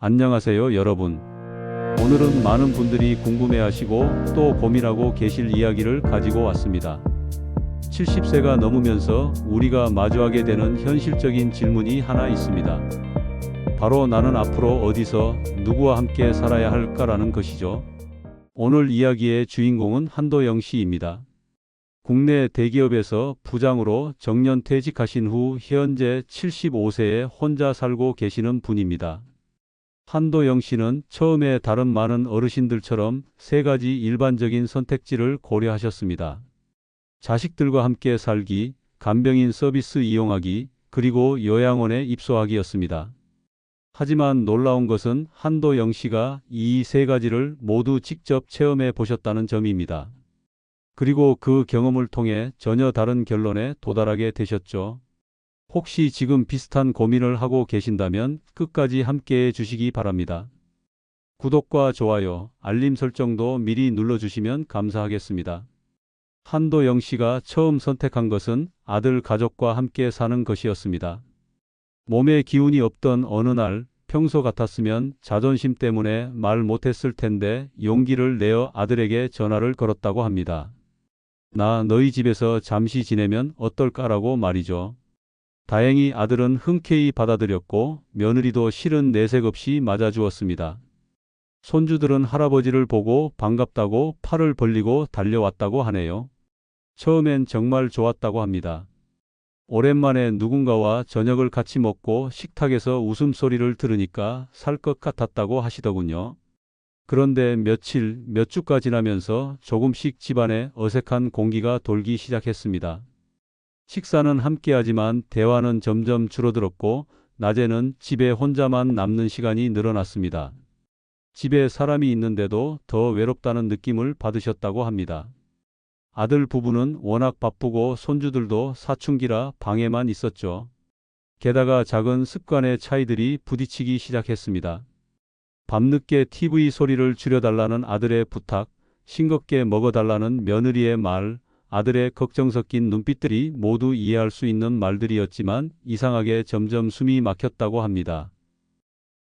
안녕하세요, 여러분. 오늘은 많은 분들이 궁금해하시고 또 고민하고 계실 이야기를 가지고 왔습니다. 70세가 넘으면서 우리가 마주하게 되는 현실적인 질문이 하나 있습니다. 바로 나는 앞으로 어디서 누구와 함께 살아야 할까라는 것이죠. 오늘 이야기의 주인공은 한도영 씨입니다. 국내 대기업에서 부장으로 정년 퇴직하신 후 현재 75세에 혼자 살고 계시는 분입니다. 한도영 씨는 처음에 다른 많은 어르신들처럼 세 가지 일반적인 선택지를 고려하셨습니다. 자식들과 함께 살기, 간병인 서비스 이용하기, 그리고 요양원에 입소하기였습니다. 하지만 놀라운 것은 한도영 씨가 이 세 가지를 모두 직접 체험해 보셨다는 점입니다. 그리고 그 경험을 통해 전혀 다른 결론에 도달하게 되셨죠. 혹시 지금 비슷한 고민을 하고 계신다면 끝까지 함께해 주시기 바랍니다. 구독과 좋아요, 알림 설정도 미리 눌러주시면 감사하겠습니다. 한도영 씨가 처음 선택한 것은 아들 가족과 함께 사는 것이었습니다. 몸에 기운이 없던 어느 날, 평소 같았으면 자존심 때문에 말 못했을 텐데 용기를 내어 아들에게 전화를 걸었다고 합니다. 나 너희 집에서 잠시 지내면 어떨까라고 말이죠. 다행히 아들은 흔쾌히 받아들였고 며느리도 실은 내색 없이 맞아주었습니다. 손주들은 할아버지를 보고 반갑다고 팔을 벌리고 달려왔다고 하네요. 처음엔 정말 좋았다고 합니다. 오랜만에 누군가와 저녁을 같이 먹고 식탁에서 웃음소리를 들으니까 살 것 같았다고 하시더군요. 그런데 며칠, 몇 주가 지나면서 조금씩 집안에 어색한 공기가 돌기 시작했습니다. 식사는 함께하지만 대화는 점점 줄어들었고 낮에는 집에 혼자만 남는 시간이 늘어났습니다. 집에 사람이 있는데도 더 외롭다는 느낌을 받으셨다고 합니다. 아들 부부는 워낙 바쁘고 손주들도 사춘기라 방에만 있었죠. 게다가 작은 습관의 차이들이 부딪히기 시작했습니다. 밤늦게 TV 소리를 줄여달라는 아들의 부탁, 싱겁게 먹어달라는 며느리의 말, 아들의 걱정 섞인 눈빛들이 모두 이해할 수 있는 말들이었지만 이상하게 점점 숨이 막혔다고 합니다.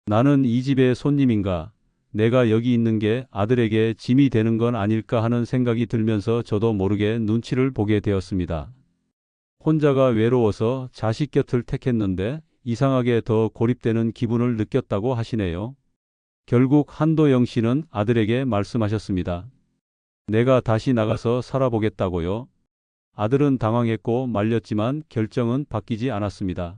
나는 이 집의 손님인가? 내가 여기 있는 게 아들에게 짐이 되는 건 아닐까 하는 생각이 들면서 저도 모르게 눈치를 보게 되었습니다. 혼자가 외로워서 자식 곁을 택했는데 이상하게 더 고립되는 기분을 느꼈다고 하시네요. 결국 한도영 씨는 아들에게 말씀하셨습니다. 내가 다시 나가서 살아보겠다고요. 아들은 당황했고 말렸지만 결정은 바뀌지 않았습니다.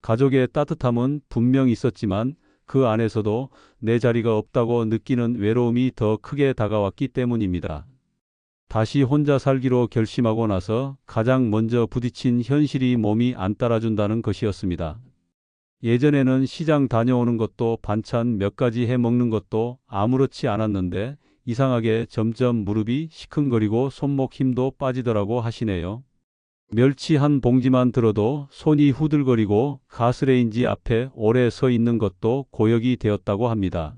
가족의 따뜻함은 분명 있었지만 그 안에서도 내 자리가 없다고 느끼는 외로움이 더 크게 다가왔기 때문입니다. 다시 혼자 살기로 결심하고 나서 가장 먼저 부딪힌 현실이 몸이 안 따라준다는 것이었습니다. 예전에는 시장 다녀오는 것도 반찬 몇 가지 해 먹는 것도 아무렇지 않았는데 이상하게 점점 무릎이 시큰거리고 손목 힘도 빠지더라고 하시네요. 멸치 한 봉지만 들어도 손이 후들거리고 가스레인지 앞에 오래 서 있는 것도 고역이 되었다고 합니다.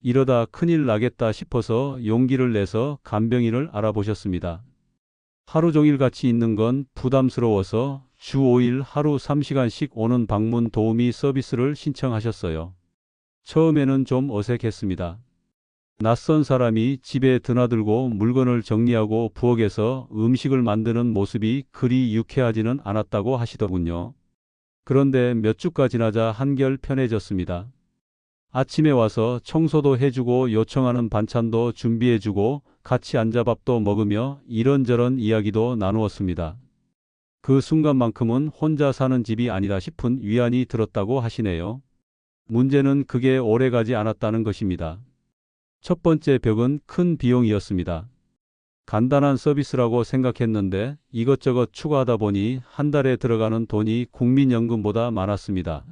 이러다 큰일 나겠다 싶어서 용기를 내서 간병인을 알아보셨습니다. 하루 종일 같이 있는 건 부담스러워서 주 5일 하루 3시간씩 오는 방문 도우미 서비스를 신청하셨어요. 처음에는 좀 어색했습니다. 낯선 사람이 집에 드나들고 물건을 정리하고 부엌에서 음식을 만드는 모습이 그리 유쾌하지는 않았다고 하시더군요. 그런데 몇 주가 지나자 한결 편해졌습니다. 아침에 와서 청소도 해주고 요청하는 반찬도 준비해주고 같이 앉아 밥도 먹으며 이런저런 이야기도 나누었습니다. 그 순간만큼은 혼자 사는 집이 아니다 싶은 위안이 들었다고 하시네요. 문제는 그게 오래가지 않았다는 것입니다. 첫 번째 벽은 큰 비용이었습니다. 간단한 서비스라고 생각했는데 이것저것 추가하다 보니 한 달에 들어가는 돈이 국민연금보다 많았습니다.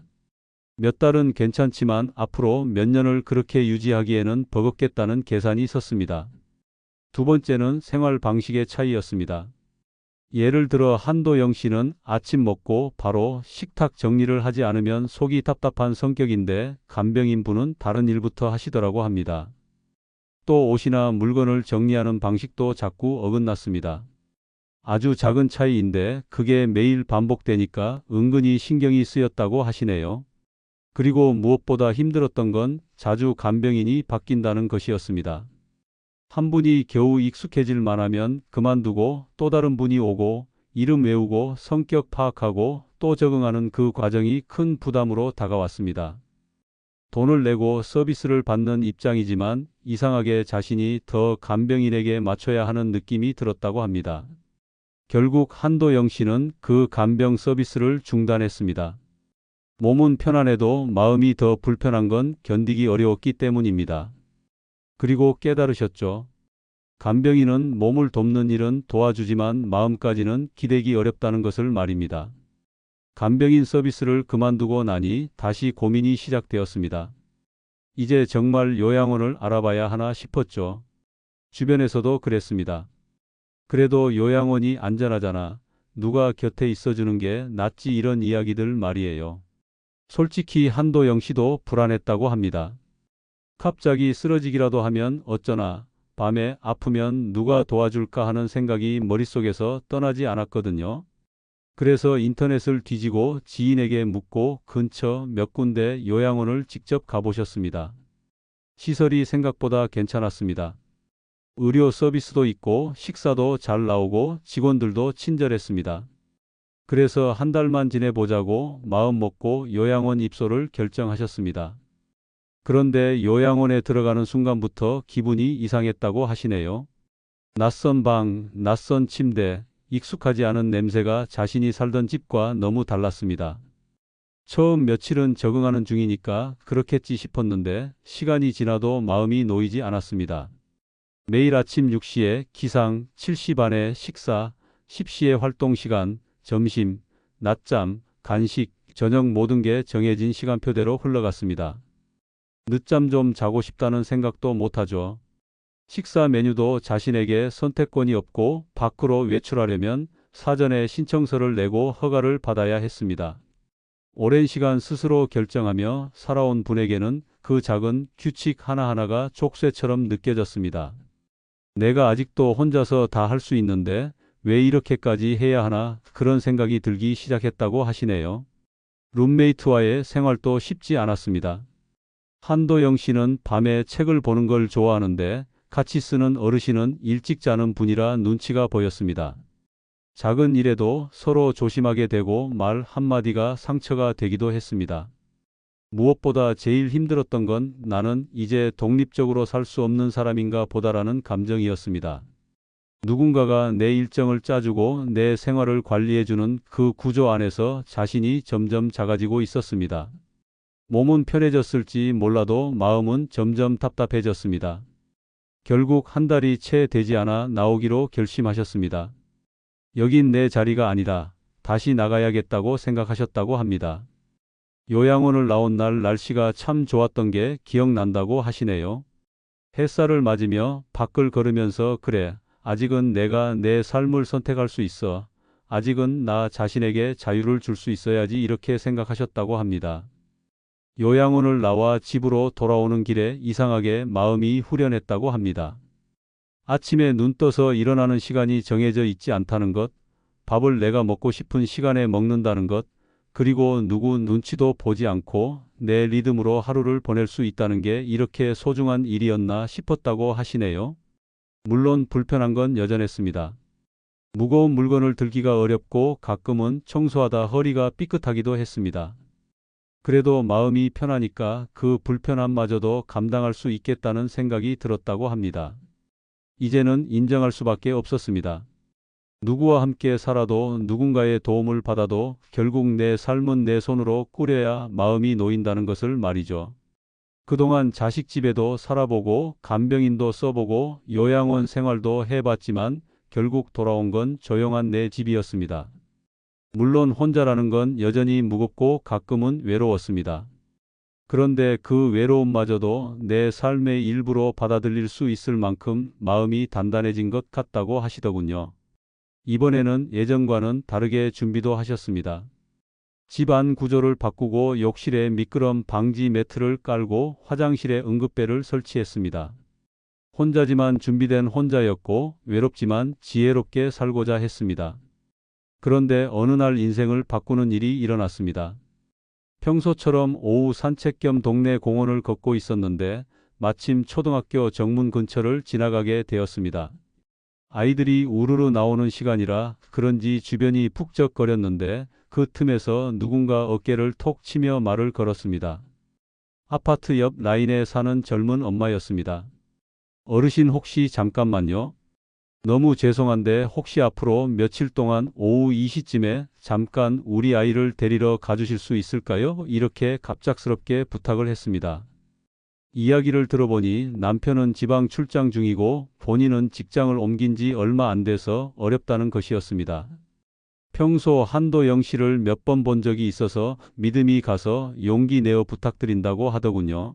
몇 달은 괜찮지만 앞으로 몇 년을 그렇게 유지하기에는 버겁겠다는 계산이 섰습니다. 두 번째는 생활 방식의 차이였습니다. 예를 들어 한도영 씨는 아침 먹고 바로 식탁 정리를 하지 않으면 속이 답답한 성격인데 간병인 분은 다른 일부터 하시더라고 합니다. 또 옷이나 물건을 정리하는 방식도 자꾸 어긋났습니다. 아주 작은 차이인데 그게 매일 반복되니까 은근히 신경이 쓰였다고 하시네요. 그리고 무엇보다 힘들었던 건 자주 간병인이 바뀐다는 것이었습니다. 한 분이 겨우 익숙해질 만하면 그만두고 또 다른 분이 오고 이름 외우고 성격 파악하고 또 적응하는 그 과정이 큰 부담으로 다가왔습니다. 돈을 내고 서비스를 받는 입장이지만 이상하게 자신이 더 간병인에게 맞춰야 하는 느낌이 들었다고 합니다. 결국 한도영 씨는 그 간병 서비스를 중단했습니다. 몸은 편안해도 마음이 더 불편한 건 견디기 어려웠기 때문입니다. 그리고 깨달으셨죠. 간병인은 몸을 돕는 일은 도와주지만 마음까지는 기대기 어렵다는 것을 말입니다. 간병인 서비스를 그만두고 나니 다시 고민이 시작되었습니다. 이제 정말 요양원을 알아봐야 하나 싶었죠. 주변에서도 그랬습니다. 그래도 요양원이 안전하잖아. 누가 곁에 있어주는 게 낫지, 이런 이야기들 말이에요. 솔직히 한도영 씨도 불안했다고 합니다. 갑자기 쓰러지기라도 하면 어쩌나, 밤에 아프면 누가 도와줄까 하는 생각이 머릿속에서 떠나지 않았거든요. 그래서 인터넷을 뒤지고 지인에게 묻고 근처 몇 군데 요양원을 직접 가보셨습니다. 시설이 생각보다 괜찮았습니다. 의료 서비스도 있고 식사도 잘 나오고 직원들도 친절했습니다. 그래서 한 달만 지내보자고 마음 먹고 요양원 입소를 결정하셨습니다. 그런데 요양원에 들어가는 순간부터 기분이 이상했다고 하시네요. 낯선 방, 낯선 침대, 익숙하지 않은 냄새가 자신이 살던 집과 너무 달랐습니다. 처음 며칠은 적응하는 중이니까 그렇겠지 싶었는데 시간이 지나도 마음이 놓이지 않았습니다. 매일 아침 6시에 기상, 7시 반에 식사, 10시에 활동시간, 점심, 낮잠, 간식, 저녁 모든 게 정해진 시간표대로 흘러갔습니다. 늦잠 좀 자고 싶다는 생각도 못하죠. 식사 메뉴도 자신에게 선택권이 없고 밖으로 외출하려면 사전에 신청서를 내고 허가를 받아야 했습니다. 오랜 시간 스스로 결정하며 살아온 분에게는 그 작은 규칙 하나하나가 족쇄처럼 느껴졌습니다. 내가 아직도 혼자서 다 할 수 있는데 왜 이렇게까지 해야 하나, 그런 생각이 들기 시작했다고 하시네요. 룸메이트와의 생활도 쉽지 않았습니다. 한도영 씨는 밤에 책을 보는 걸 좋아하는데 같이 쓰는 어르신은 일찍 자는 분이라 눈치가 보였습니다. 작은 일에도 서로 조심하게 되고 말 한마디가 상처가 되기도 했습니다. 무엇보다 제일 힘들었던 건 나는 이제 독립적으로 살 수 없는 사람인가 보다라는 감정이었습니다. 누군가가 내 일정을 짜주고 내 생활을 관리해주는 그 구조 안에서 자신이 점점 작아지고 있었습니다. 몸은 편해졌을지 몰라도 마음은 점점 답답해졌습니다. 결국 한 달이 채 되지 않아 나오기로 결심하셨습니다. 여긴 내 자리가 아니다. 다시 나가야겠다고 생각하셨다고 합니다. 요양원을 나온 날 날씨가 참 좋았던 게 기억난다고 하시네요. 햇살을 맞으며 밖을 걸으면서 그래, 아직은 내가 내 삶을 선택할 수 있어. 아직은 나 자신에게 자유를 줄 수 있어야지, 이렇게 생각하셨다고 합니다. 요양원을 나와 집으로 돌아오는 길에 이상하게 마음이 후련했다고 합니다. 아침에 눈 떠서 일어나는 시간이 정해져 있지 않다는 것, 밥을 내가 먹고 싶은 시간에 먹는다는 것, 그리고 누구 눈치도 보지 않고 내 리듬으로 하루를 보낼 수 있다는 게 이렇게 소중한 일이었나 싶었다고 하시네요. 물론 불편한 건 여전했습니다. 무거운 물건을 들기가 어렵고 가끔은 청소하다 허리가 삐끗하기도 했습니다. 그래도 마음이 편하니까 그 불편함마저도 감당할 수 있겠다는 생각이 들었다고 합니다. 이제는 인정할 수밖에 없었습니다. 누구와 함께 살아도 누군가의 도움을 받아도 결국 내 삶은 내 손으로 꾸려야 마음이 놓인다는 것을 말이죠. 그동안 자식 집에도 살아보고 간병인도 써보고 요양원 생활도 해봤지만 결국 돌아온 건 조용한 내 집이었습니다. 물론 혼자라는 건 여전히 무겁고 가끔은 외로웠습니다. 그런데 그 외로움마저도 내 삶의 일부로 받아들일 수 있을 만큼 마음이 단단해진 것 같다고 하시더군요. 이번에는 예전과는 다르게 준비도 하셨습니다. 집안 구조를 바꾸고 욕실에 미끄럼 방지 매트를 깔고 화장실에 응급배를 설치했습니다. 혼자지만 준비된 혼자였고 외롭지만 지혜롭게 살고자 했습니다. 그런데 어느 날 인생을 바꾸는 일이 일어났습니다. 평소처럼 오후 산책 겸 동네 공원을 걷고 있었는데 마침 초등학교 정문 근처를 지나가게 되었습니다. 아이들이 우르르 나오는 시간이라 그런지 주변이 푹적거렸는데 그 틈에서 누군가 어깨를 톡 치며 말을 걸었습니다. 아파트 옆 라인에 사는 젊은 엄마였습니다. 어르신 혹시 잠깐만요. 너무 죄송한데 혹시 앞으로 며칠 동안 오후 2시쯤에 잠깐 우리 아이를 데리러 가주실 수 있을까요? 이렇게 갑작스럽게 부탁을 했습니다. 이야기를 들어보니 남편은 지방 출장 중이고 본인은 직장을 옮긴 지 얼마 안 돼서 어렵다는 것이었습니다. 평소 한도영 씨를 몇 번 본 적이 있어서 믿음이 가서 용기 내어 부탁드린다고 하더군요.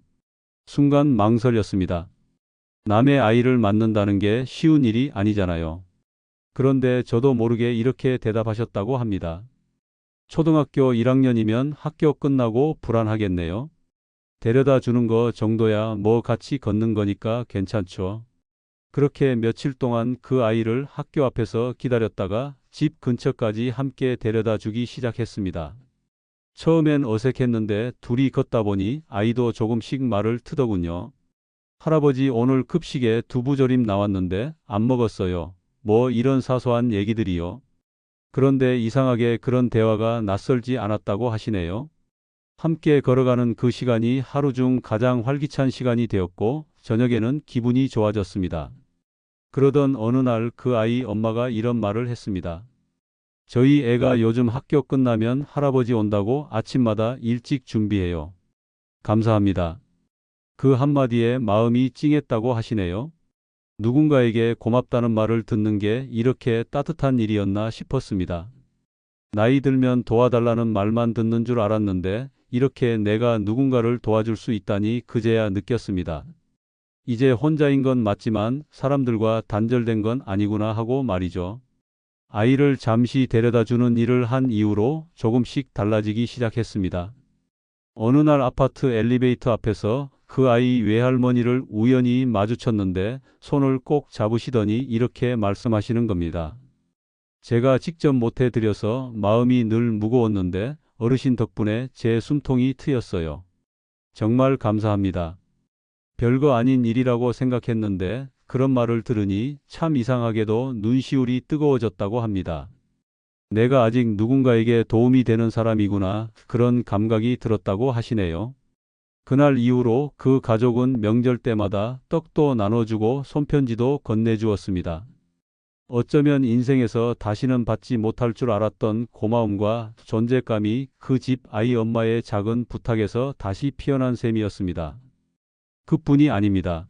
순간 망설였습니다. 남의 아이를 맡는다는 게 쉬운 일이 아니잖아요. 그런데 저도 모르게 이렇게 대답하셨다고 합니다. 초등학교 1학년이면 학교 끝나고 불안하겠네요. 데려다 주는 거 정도야 뭐 같이 걷는 거니까 괜찮죠. 그렇게 며칠 동안 그 아이를 학교 앞에서 기다렸다가 집 근처까지 함께 데려다 주기 시작했습니다. 처음엔 어색했는데 둘이 걷다 보니 아이도 조금씩 말을 트더군요. 할아버지 오늘 급식에 두부조림 나왔는데 안 먹었어요. 뭐 이런 사소한 얘기들이요. 그런데 이상하게 그런 대화가 낯설지 않았다고 하시네요. 함께 걸어가는 그 시간이 하루 중 가장 활기찬 시간이 되었고 저녁에는 기분이 좋아졌습니다. 그러던 어느 날 그 아이 엄마가 이런 말을 했습니다. 저희 애가 요즘 학교 끝나면 할아버지 온다고 아침마다 일찍 준비해요. 감사합니다. 그 한마디에 마음이 찡했다고 하시네요. 누군가에게 고맙다는 말을 듣는 게 이렇게 따뜻한 일이었나 싶었습니다. 나이 들면 도와달라는 말만 듣는 줄 알았는데 이렇게 내가 누군가를 도와줄 수 있다니 그제야 느꼈습니다. 이제 혼자인 건 맞지만 사람들과 단절된 건 아니구나 하고 말이죠. 아이를 잠시 데려다 주는 일을 한 이후로 조금씩 달라지기 시작했습니다. 어느 날 아파트 엘리베이터 앞에서 그 아이 외할머니를 우연히 마주쳤는데 손을 꼭 잡으시더니 이렇게 말씀하시는 겁니다. 제가 직접 못해드려서 마음이 늘 무거웠는데 어르신 덕분에 제 숨통이 트였어요. 정말 감사합니다. 별거 아닌 일이라고 생각했는데 그런 말을 들으니 참 이상하게도 눈시울이 뜨거워졌다고 합니다. 내가 아직 누군가에게 도움이 되는 사람이구나 그런 감각이 들었다고 하시네요. 그날 이후로 그 가족은 명절 때마다 떡도 나눠주고 손편지도 건네주었습니다. 어쩌면 인생에서 다시는 받지 못할 줄 알았던 고마움과 존재감이 그 집 아이 엄마의 작은 부탁에서 다시 피어난 셈이었습니다. 그뿐이 아닙니다.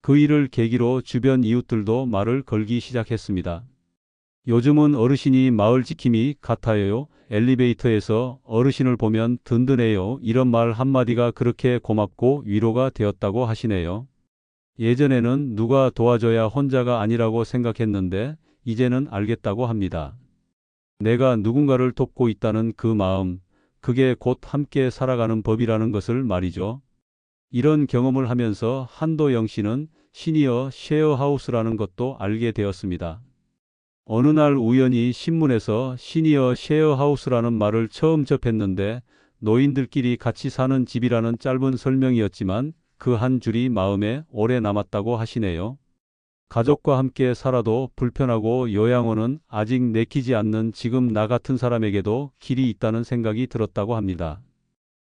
그 일을 계기로 주변 이웃들도 말을 걸기 시작했습니다. 요즘은 어르신이 마을 지킴이 같아요. 엘리베이터에서 어르신을 보면 든든해요. 이런 말 한마디가 그렇게 고맙고 위로가 되었다고 하시네요. 예전에는 누가 도와줘야 혼자가 아니라고 생각했는데 이제는 알겠다고 합니다. 내가 누군가를 돕고 있다는 그 마음, 그게 곧 함께 살아가는 법이라는 것을 말이죠. 이런 경험을 하면서 한도영 씨는 시니어 쉐어하우스라는 것도 알게 되었습니다. 어느 날 우연히 신문에서 시니어 쉐어하우스라는 말을 처음 접했는데 노인들끼리 같이 사는 집이라는 짧은 설명이었지만 그 한 줄이 마음에 오래 남았다고 하시네요. 가족과 함께 살아도 불편하고 요양원은 아직 내키지 않는 지금 나 같은 사람에게도 길이 있다는 생각이 들었다고 합니다.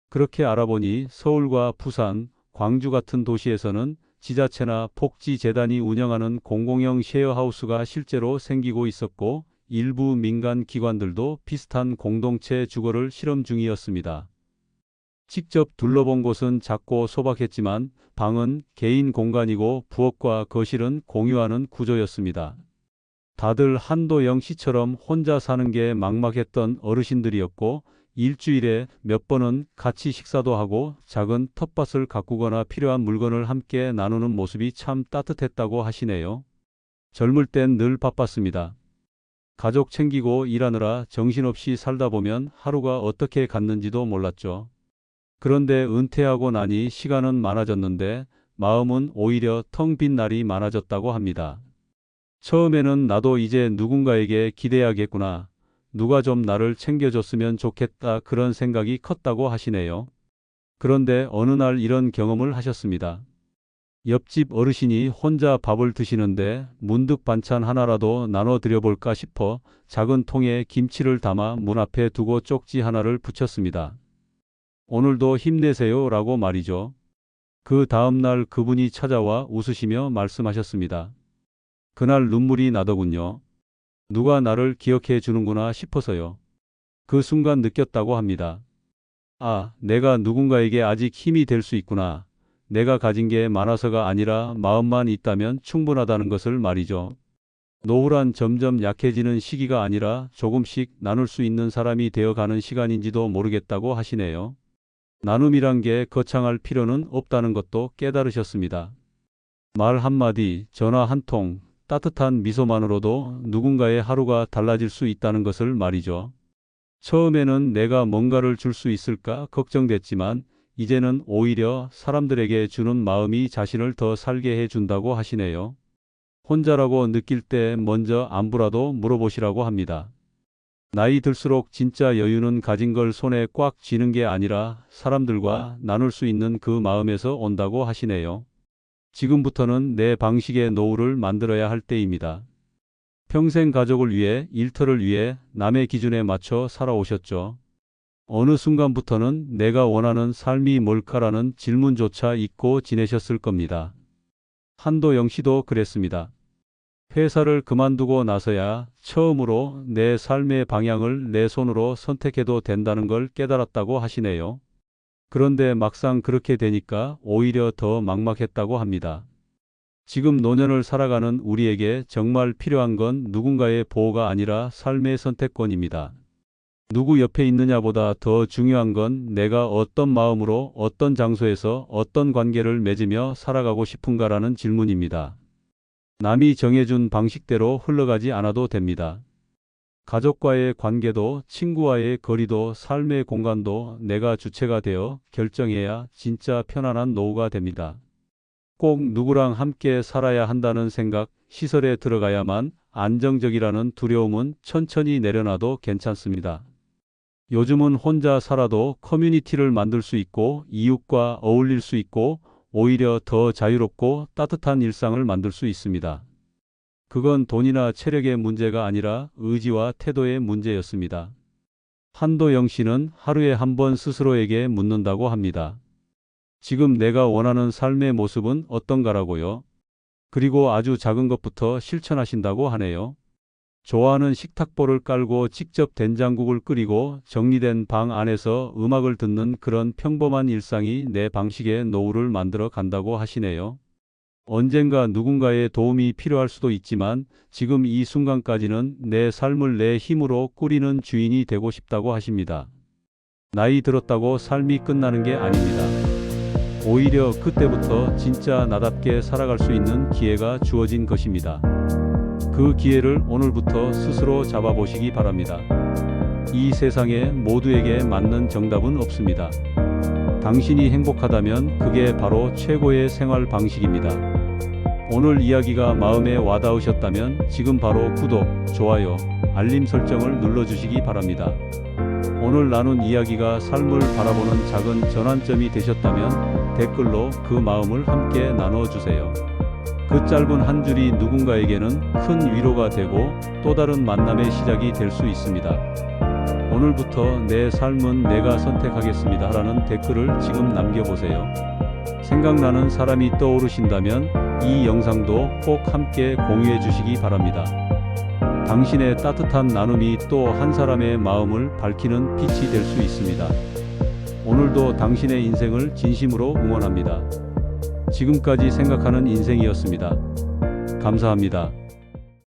그렇게 알아보니 서울과 부산, 광주 같은 도시에서는 지자체나 복지재단이 운영하는 공공형 쉐어하우스가 실제로 생기고 있었고 일부 민간 기관들도 비슷한 공동체 주거를 실험 중이었습니다. 직접 둘러본 곳은 작고 소박했지만 방은 개인 공간이고 부엌과 거실은 공유하는 구조였습니다. 다들 한도영 씨처럼 혼자 사는 게 막막했던 어르신들이었고 일주일에 몇 번은 같이 식사도 하고 작은 텃밭을 가꾸거나 필요한 물건을 함께 나누는 모습이 참 따뜻했다고 하시네요. 젊을 땐 늘 바빴습니다. 가족 챙기고 일하느라 정신없이 살다 보면 하루가 어떻게 갔는지도 몰랐죠. 그런데 은퇴하고 나니 시간은 많아졌는데 마음은 오히려 텅 빈 날이 많아졌다고 합니다. 처음에는 나도 이제 누군가에게 기대야겠구나. 누가 좀 나를 챙겨줬으면 좋겠다 그런 생각이 컸다고 하시네요. 그런데 어느 날 이런 경험을 하셨습니다. 옆집 어르신이 혼자 밥을 드시는데 문득 반찬 하나라도 나눠 드려볼까 싶어 작은 통에 김치를 담아 문 앞에 두고 쪽지 하나를 붙였습니다. 오늘도 힘내세요 라고 말이죠. 그 다음날 그분이 찾아와 웃으시며 말씀하셨습니다. 그날 눈물이 나더군요. 누가 나를 기억해 주는구나 싶어서요. 그 순간 느꼈다고 합니다. 아, 내가 누군가에게 아직 힘이 될 수 있구나. 내가 가진 게 많아서가 아니라 마음만 있다면 충분하다는 것을 말이죠. 노후란 점점 약해지는 시기가 아니라 조금씩 나눌 수 있는 사람이 되어가는 시간인지도 모르겠다고 하시네요. 나눔이란 게 거창할 필요는 없다는 것도 깨달으셨습니다. 말 한마디, 전화 한 통, 따뜻한 미소만으로도 누군가의 하루가 달라질 수 있다는 것을 말이죠. 처음에는 내가 뭔가를 줄 수 있을까 걱정됐지만 이제는 오히려 사람들에게 주는 마음이 자신을 더 살게 해준다고 하시네요. 혼자라고 느낄 때 먼저 안부라도 물어보시라고 합니다. 나이 들수록 진짜 여유는 가진 걸 손에 꽉 쥐는 게 아니라 사람들과 나눌 수 있는 그 마음에서 온다고 하시네요. 지금부터는 내 방식의 노후를 만들어야 할 때입니다. 평생 가족을 위해, 일터를 위해 남의 기준에 맞춰 살아오셨죠. 어느 순간부터는 내가 원하는 삶이 뭘까라는 질문조차 잊고 지내셨을 겁니다. 한도영 씨도 그랬습니다. 회사를 그만두고 나서야 처음으로 내 삶의 방향을 내 손으로 선택해도 된다는 걸 깨달았다고 하시네요. 그런데 막상 그렇게 되니까 오히려 더 막막했다고 합니다. 지금 노년을 살아가는 우리에게 정말 필요한 건 누군가의 보호가 아니라 삶의 선택권입니다. 누구 옆에 있느냐보다 더 중요한 건 내가 어떤 마음으로 어떤 장소에서 어떤 관계를 맺으며 살아가고 싶은가라는 질문입니다. 남이 정해준 방식대로 흘러가지 않아도 됩니다. 가족과의 관계도 친구와의 거리도 삶의 공간도 내가 주체가 되어 결정해야 진짜 편안한 노후가 됩니다. 꼭 누구랑 함께 살아야 한다는 생각, 시설에 들어가야만 안정적이라는 두려움은 천천히 내려놔도 괜찮습니다. 요즘은 혼자 살아도 커뮤니티를 만들 수 있고 이웃과 어울릴 수 있고 오히려 더 자유롭고 따뜻한 일상을 만들 수 있습니다. 그건 돈이나 체력의 문제가 아니라 의지와 태도의 문제였습니다. 한도영 씨는 하루에 한 번 스스로에게 묻는다고 합니다. 지금 내가 원하는 삶의 모습은 어떤가라고요? 그리고 아주 작은 것부터 실천하신다고 하네요. 좋아하는 식탁보를 깔고 직접 된장국을 끓이고 정리된 방 안에서 음악을 듣는 그런 평범한 일상이 내 방식의 노후를 만들어 간다고 하시네요. 언젠가 누군가의 도움이 필요할 수도 있지만 지금 이 순간까지는 내 삶을 내 힘으로 꾸리는 주인이 되고 싶다고 하십니다. 나이 들었다고 삶이 끝나는 게 아닙니다. 오히려 그때부터 진짜 나답게 살아갈 수 있는 기회가 주어진 것입니다. 그 기회를 오늘부터 스스로 잡아보시기 바랍니다. 이 세상에 모두에게 맞는 정답은 없습니다. 당신이 행복하다면 그게 바로 최고의 생활 방식입니다. 오늘 이야기가 마음에 와닿으셨다면 지금 바로 구독, 좋아요, 알림 설정을 눌러주시기 바랍니다. 오늘 나눈 이야기가 삶을 바라보는 작은 전환점이 되셨다면 댓글로 그 마음을 함께 나눠주세요. 그 짧은 한 줄이 누군가에게는 큰 위로가 되고 또 다른 만남의 시작이 될 수 있습니다. 오늘부터 내 삶은 내가 선택하겠습니다 라는 댓글을 지금 남겨보세요. 생각나는 사람이 떠오르신다면 이 영상도 꼭 함께 공유해 주시기 바랍니다. 당신의 따뜻한 나눔이 또 한 사람의 마음을 밝히는 빛이 될 수 있습니다. 오늘도 당신의 인생을 진심으로 응원합니다. 지금까지 생각하는 인생이었습니다. 감사합니다.